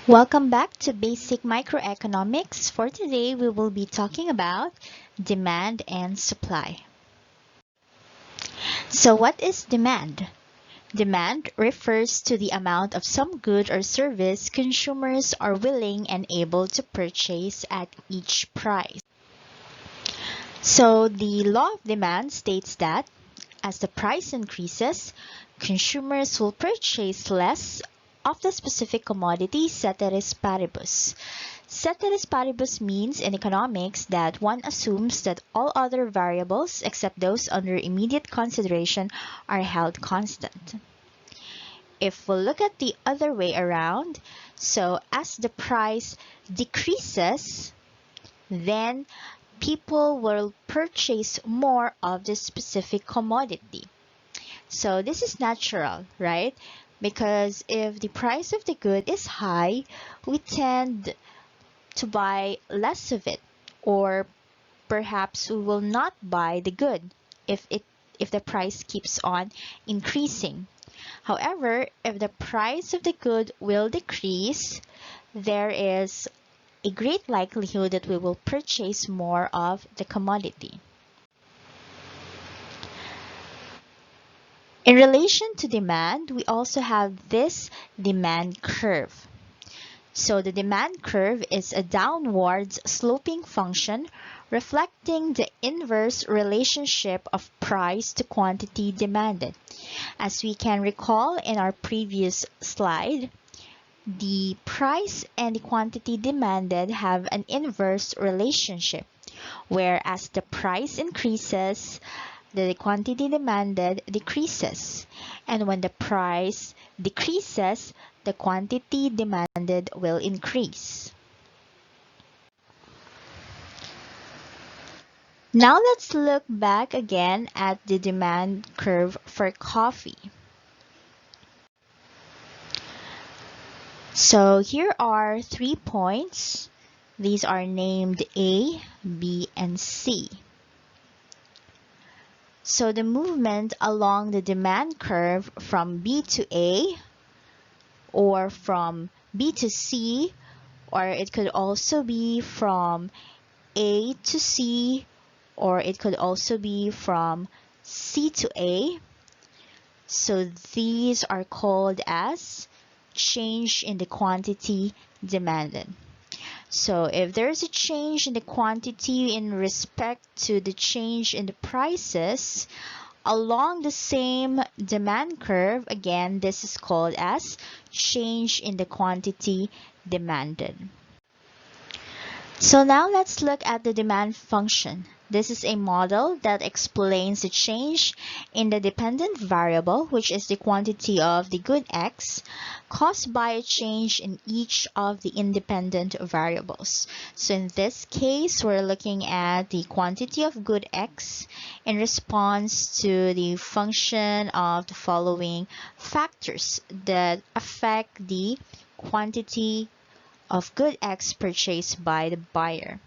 Welcome back to Basic Microeconomics. For today, we will be talking about demand and supply. So what is demand? Demand refers to the amount of some good or service consumers are willing and able to purchase at each price. So the law of demand states that as the price increases, consumers will purchase less of the specific commodity ceteris paribus. Ceteris paribus means in economics that one assumes that all other variables except those under immediate consideration are held constant. If we look at the other way around, so as the price decreases, then people will purchase more of the specific commodity. So this is natural, right? Because if the price of the good is high, we tend to buy less of it, or perhaps we will not buy the good if the price keeps on increasing. However, if the price of the good will decrease, there is a great likelihood that we will purchase more of the commodity. In relation to demand, we also have this demand curve. So the demand curve is a downwards sloping function reflecting the inverse relationship of price to quantity demanded. As we can recall in our previous slide, the price and the quantity demanded have an inverse relationship, where as the price increases, the quantity demanded decreases, and when the price decreases, the quantity demanded will increase. Now let's look back again at the demand curve for coffee. So here are 3 points. These are named A, B, and C. So the movement along the demand curve from B to A, or from B to C, or it could also be from A to C, or it could also be from C to A. So these are called as change in the quantity demanded. So if there's a change in the quantity in respect to the change in the prices along the same demand curve, again, this is called as change in the quantity demanded. So now let's look at the demand function. This is a model that explains the change in the dependent variable, which is the quantity of the good X, caused by a change in each of the independent variables. So in this case, we're looking at the quantity of good X in response to the function of the following factors that affect the quantity of good X purchased by the buyer.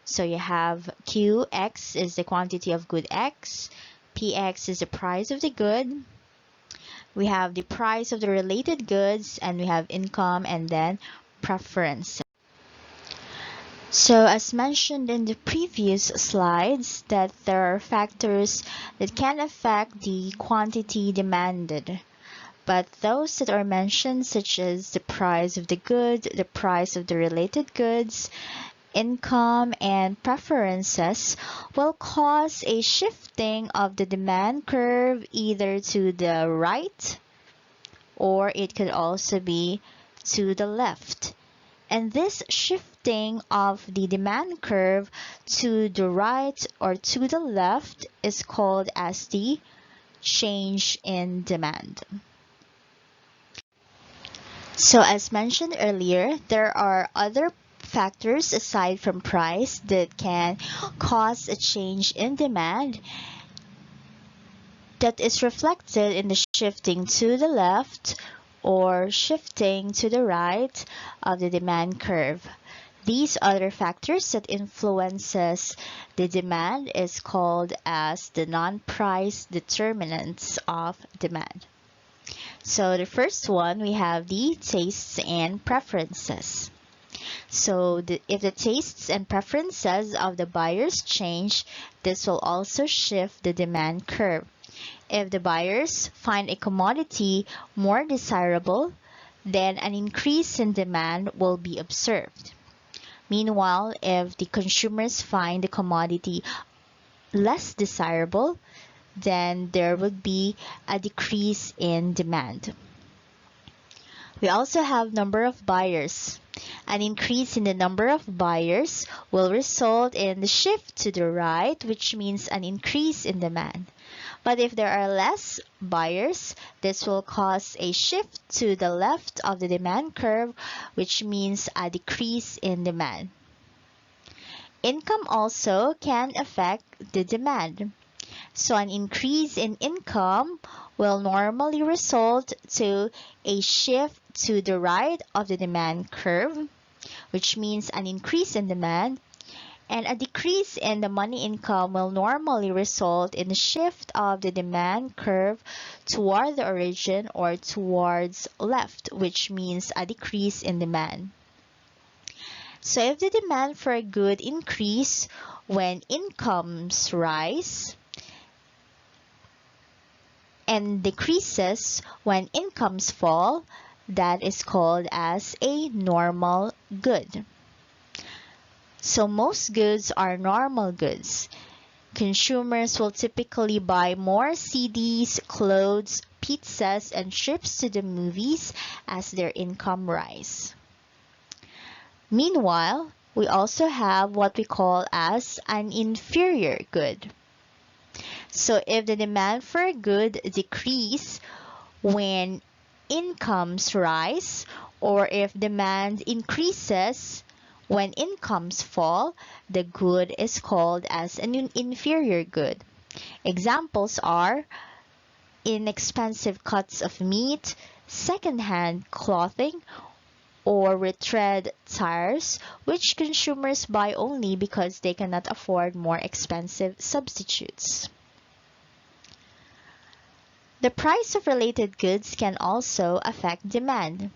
So you have QX is the quantity of good X, PX is the price of the good, we have the price of the related goods, and we have income and then preference. So as mentioned in the previous slides, that there are factors that can affect the quantity demanded. But those that are mentioned, such as the price of the good, the price of the related goods, income, and preferences, will cause a shifting of the demand curve either to the right, or it could also be to the left. And this shifting of the demand curve to the right or to the left is called as the change in demand. So as mentioned earlier, there are other factors aside from price that can cause a change in demand that is reflected in the shifting to the left or shifting to the right of the demand curve. These other factors that influences the demand is called as the non-price determinants of demand. So the first one, we have the tastes and preferences. So if the tastes and preferences of the buyers change, this will also shift the demand curve. If the buyers find a commodity more desirable, then an increase in demand will be observed. Meanwhile, if the consumers find the commodity less desirable, then there would be a decrease in demand. We also have number of buyers. An increase in the number of buyers will result in the shift to the right, which means an increase in demand. But if there are less buyers, this will cause a shift to the left of the demand curve, which means a decrease in demand. Income also can affect the demand. So an increase in income will normally result to a shift to the right of the demand curve, which means an increase in demand, and a decrease in the money income will normally result in a shift of the demand curve toward the origin or towards left, which means a decrease in demand. So if the demand for a good increase when incomes rise and decreases when incomes fall, that is called as a normal good. So most goods are normal goods. Consumers will typically buy more CDs, clothes, pizzas, and trips to the movies as their income rise. Meanwhile, we also have what we call as an inferior good. So if the demand for a good decrease when incomes rise, or if demand increases when incomes fall, the good is called as an inferior good. Examples are inexpensive cuts of meat, second-hand clothing, or retread tires, which consumers buy only because they cannot afford more expensive substitutes. The price of related goods can also affect demand.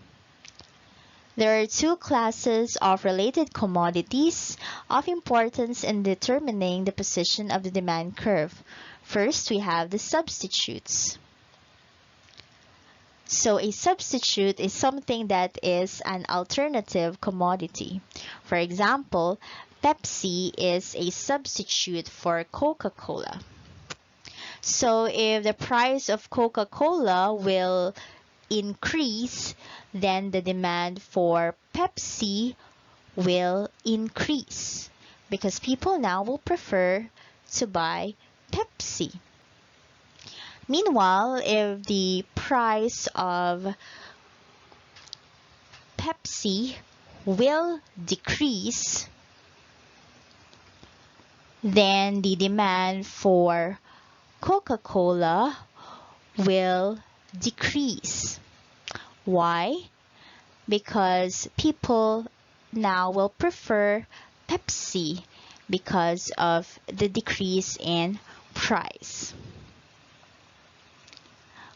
There are two classes of related commodities of importance in determining the position of the demand curve. First, we have the substitutes. So a substitute is something that is an alternative commodity. For example, Pepsi is a substitute for Coca-Cola. So if the price of Coca-Cola will increase, then the demand for Pepsi will increase because people now will prefer to buy Pepsi. Meanwhile, if the price of Pepsi will decrease, then the demand for Coca-Cola will decrease. Why? Because people now will prefer Pepsi because of the decrease in price.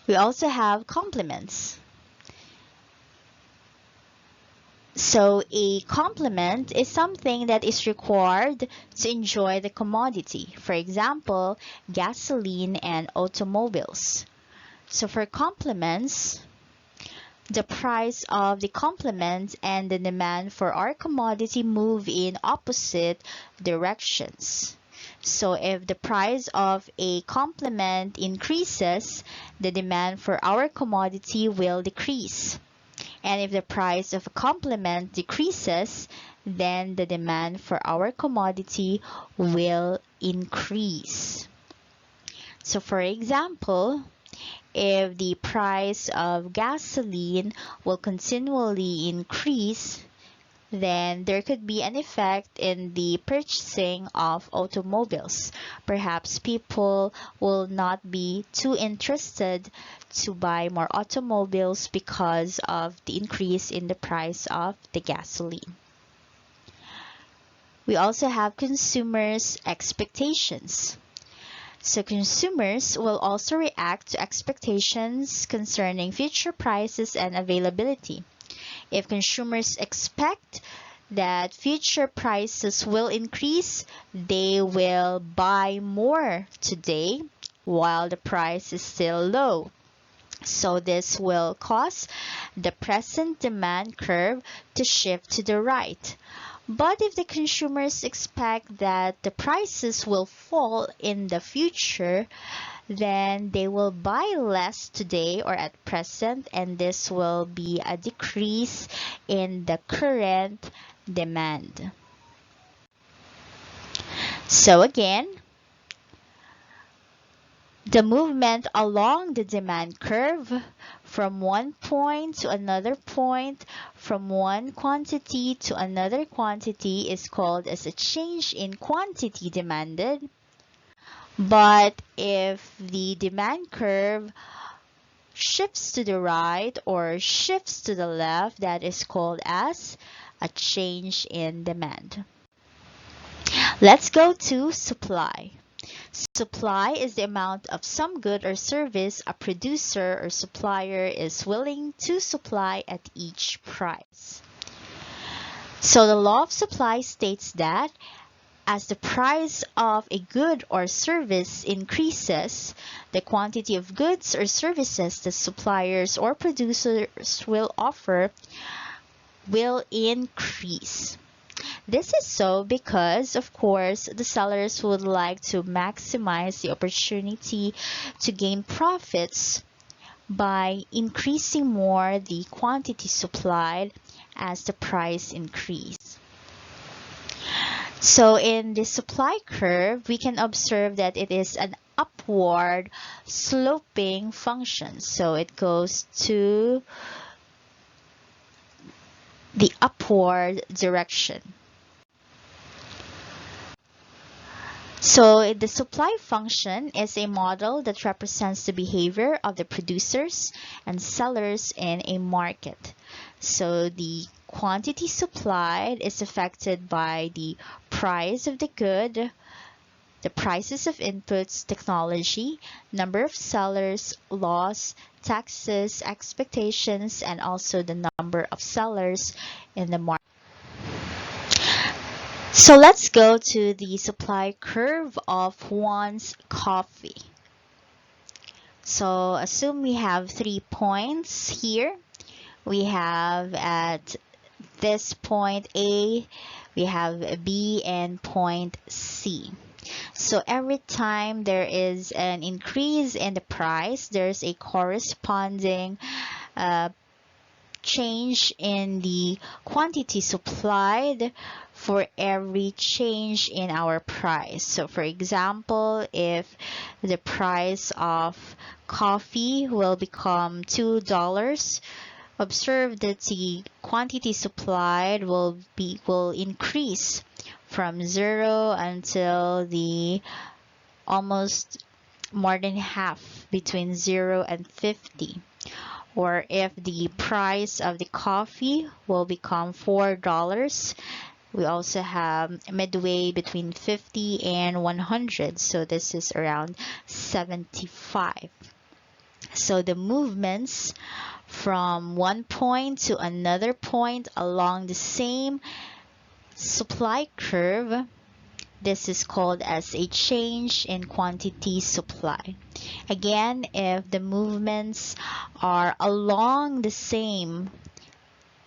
We also have complements. So a complement is something that is required to enjoy the commodity. For example, gasoline and automobiles. So for complements, the price of the complement and the demand for our commodity move in opposite directions. So if the price of a complement increases, the demand for our commodity will decrease. And if the price of a complement decreases, then the demand for our commodity will increase. So for example, if the price of gasoline will continually increase, then there could be an effect in the purchasing of automobiles. Perhaps people will not be too interested to buy more automobiles because of the increase in the price of the gasoline. We also have consumers' expectations. So consumers will also react to expectations concerning future prices and availability. If consumers expect that future prices will increase, they will buy more today while the price is still low. So this will cause the present demand curve to shift to the right. But if the consumers expect that the prices will fall in the future, then they will buy less today or at present, and this will be a decrease in the current demand. So again, the movement along the demand curve from one point to another point, from one quantity to another quantity, is called as a change in quantity demanded. But if the demand curve shifts to the right or shifts to the left, that is called as a change in demand. Let's go to supply. Supply is the amount of some good or service a producer or supplier is willing to supply at each price. So the law of supply states that as the price of a good or service increases, the quantity of goods or services that suppliers or producers will offer will increase. This is so because, of course, the sellers would like to maximize the opportunity to gain profits by increasing more the quantity supplied as the price increases. So in the supply curve, we can observe that it is an upward sloping function. So it goes to the upward direction. So the supply function is a model that represents the behavior of the producers and sellers in a market. So the quantity supplied is affected by the price of the good, the prices of inputs, technology, number of sellers, laws, taxes, expectations, and also the number of sellers in the market. So let's go to the supply curve of one's coffee. So assume we have 3 points here. We have at this point A, we have B, and point C. So every time there is an increase in the price, there's a corresponding change in the quantity supplied for every change in our price. So for example, if the price of coffee will become $2, observe that the quantity supplied will increase from 0 until the almost more than half, between 0 and 50. Or if the price of the coffee will become $4, we also have midway between 50 and 100. So this is around 75. So the movements from one point to another point along the same supply curve, this is called as a change in quantity supply. Again, if the movements are along the same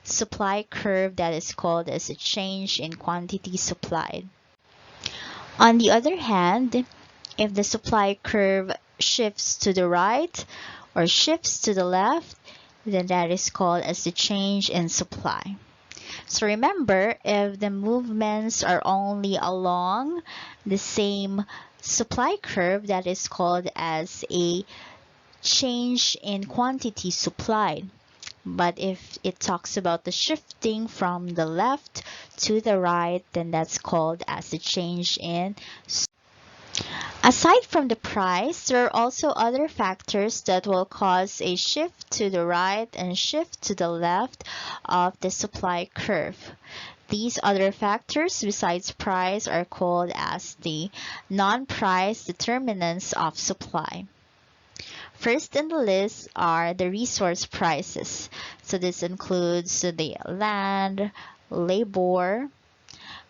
supply curve, that is called as a change in quantity supplied. On the other hand, if the supply curve shifts to the right or shifts to the left, then that is called as the change in supply. So remember, if the movements are only along the same supply curve, that is called as a change in quantity supplied. But if it talks about the shifting from the left to the right, then that's called as a change in. Aside from the price, there are also other factors that will cause a shift to the right and shift to the left of the supply curve. These other factors besides price are called as the non-price determinants of supply. First in the list are the resource prices. So this includes the land, labor,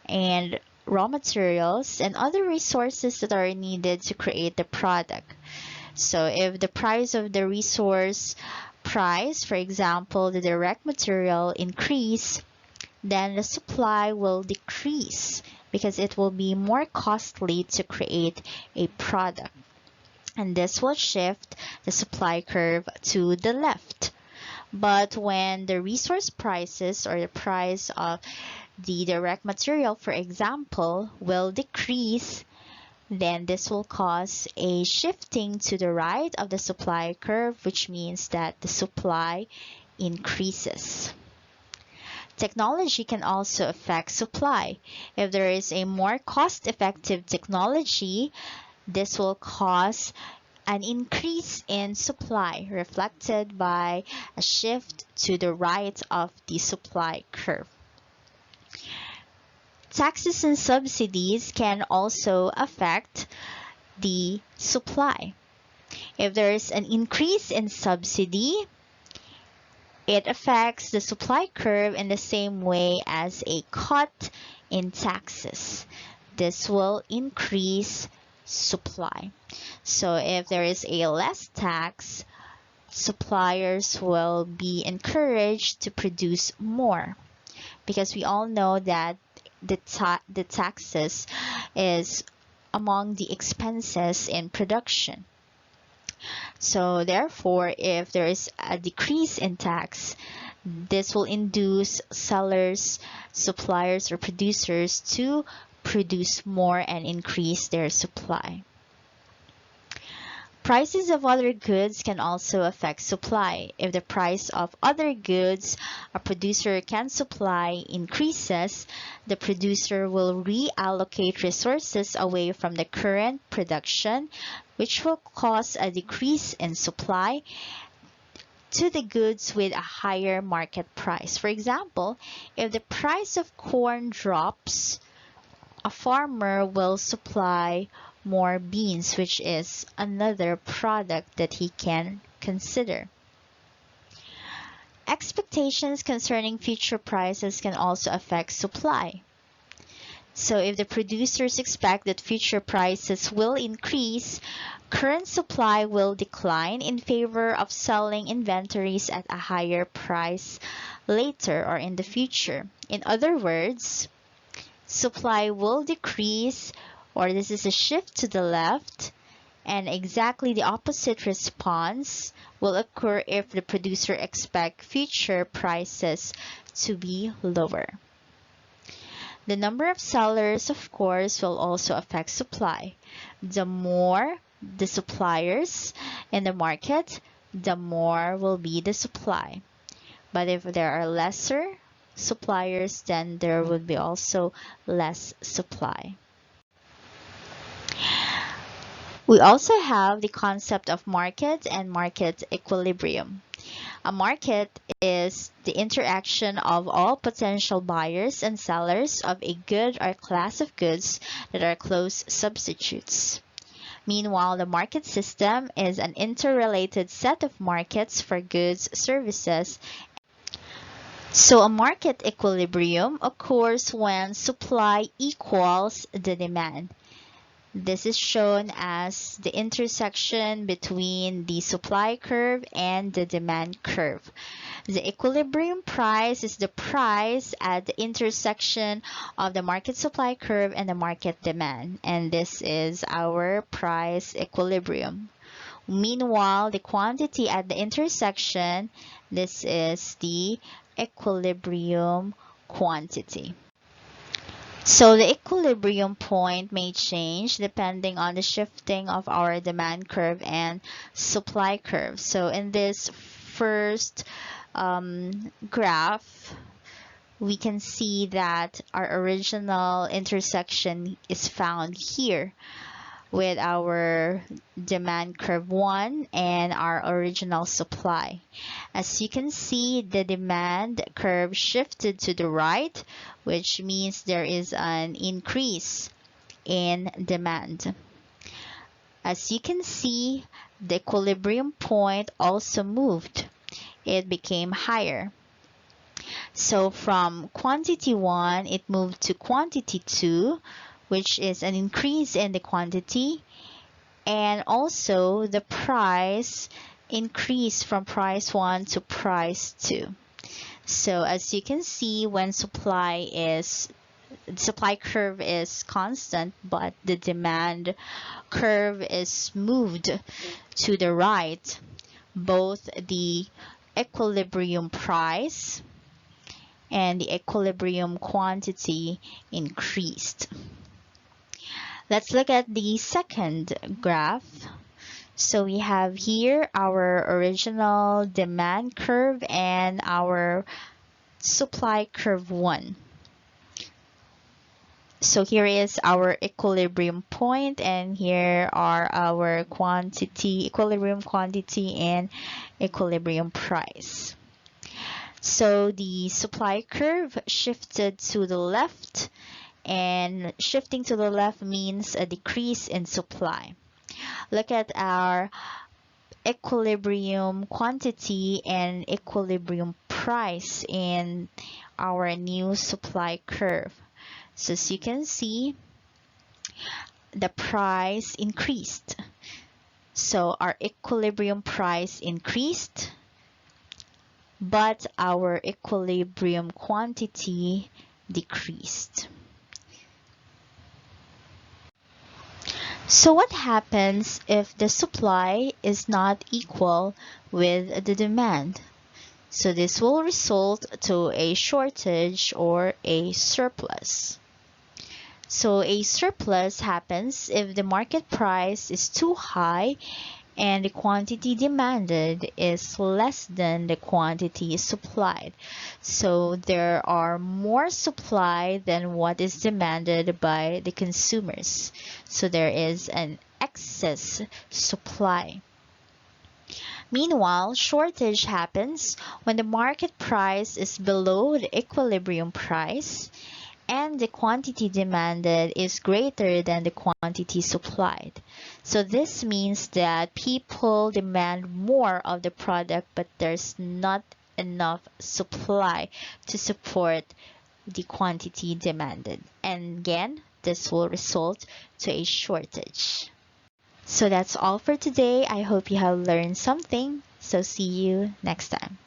and raw materials and other resources that are needed to create the product. So if the price of the resource price, for example, the direct material increase, then the supply will decrease because it will be more costly to create a product. And this will shift the supply curve to the left. But when the resource prices or the price of the direct material, for example, will decrease, then this will cause a shifting to the right of the supply curve, which means that the supply increases. Technology can also affect supply. If there is a more cost-effective technology, this will cause an increase in supply reflected by a shift to the right of the supply curve. Taxes and subsidies can also affect the supply. If there is an increase in subsidy, it affects the supply curve in the same way as a cut in taxes. This will increase supply. So if there is a less tax, suppliers will be encouraged to produce more, because we all know that the taxes is among the expenses in production. So therefore, if there is a decrease in tax, this will induce sellers, suppliers, or producers to produce more and increase their supply. Prices of other goods can also affect supply. If the price of other goods a producer can supply increases, the producer will reallocate resources away from the current production, which will cause a decrease in supply to the goods with a higher market price. For example, if the price of corn drops, a farmer will supply more beans, which is another product that he can consider. Expectations concerning future prices can also affect supply. So if the producers expect that future prices will increase, current supply will decline in favor of selling inventories at a higher price later or in the future. In other words, supply will decrease, or this is a shift to the left, and exactly the opposite response will occur if the producer expects future prices to be lower. The number of sellers, of course, will also affect supply. The more the suppliers in the market, the more will be the supply. But if there are lesser suppliers, then there will be also less supply. We also have the concept of market and market equilibrium. A market is the interaction of all potential buyers and sellers of a good or class of goods that are close substitutes. Meanwhile, the market system is an interrelated set of markets for goods, services. So a market equilibrium occurs when supply equals the demand. This is shown as the intersection between the supply curve and the demand curve. The equilibrium price is the price at the intersection of the market supply curve and the market demand, and this is our price equilibrium. Meanwhile, the quantity at the intersection, this is the equilibrium quantity. So the equilibrium point may change depending on the shifting of our demand curve and supply curve. So in this first graph, we can see that our original intersection is found here. with our demand curve 1 and our original supply. As you can see, the demand curve shifted to the right, which means there is an increase in demand. As you can see, the equilibrium point also moved. It became higher. So from quantity 1, it moved to quantity 2, which is an increase in the quantity, and also the price increased from price 1 to price 2. So as you can see, when supply curve is constant, but the demand curve is moved to the right, both the equilibrium price and the equilibrium quantity increased. Let's look at the second graph. So we have here our original demand curve and our supply curve 1. So here is our equilibrium point, and here are our equilibrium quantity and equilibrium price. So the supply curve shifted to the left, and shifting to the left means a decrease in supply. Look at our equilibrium quantity and equilibrium price in our new supply curve. So as you can see, the price increased. So our equilibrium price increased, but our equilibrium quantity decreased. So what happens if the supply is not equal with the demand? So this will result to a shortage or a surplus. So a surplus happens if the market price is too high and the quantity demanded is less than the quantity supplied. So there are more supply than what is demanded by the consumers. So there is an excess supply. Meanwhile, shortage happens when the market price is below the equilibrium price and the quantity demanded is greater than the quantity supplied. So this means that people demand more of the product, but there's not enough supply to support the quantity demanded. And again, this will result to a shortage. So that's all for today. I hope you have learned something. So see you next time.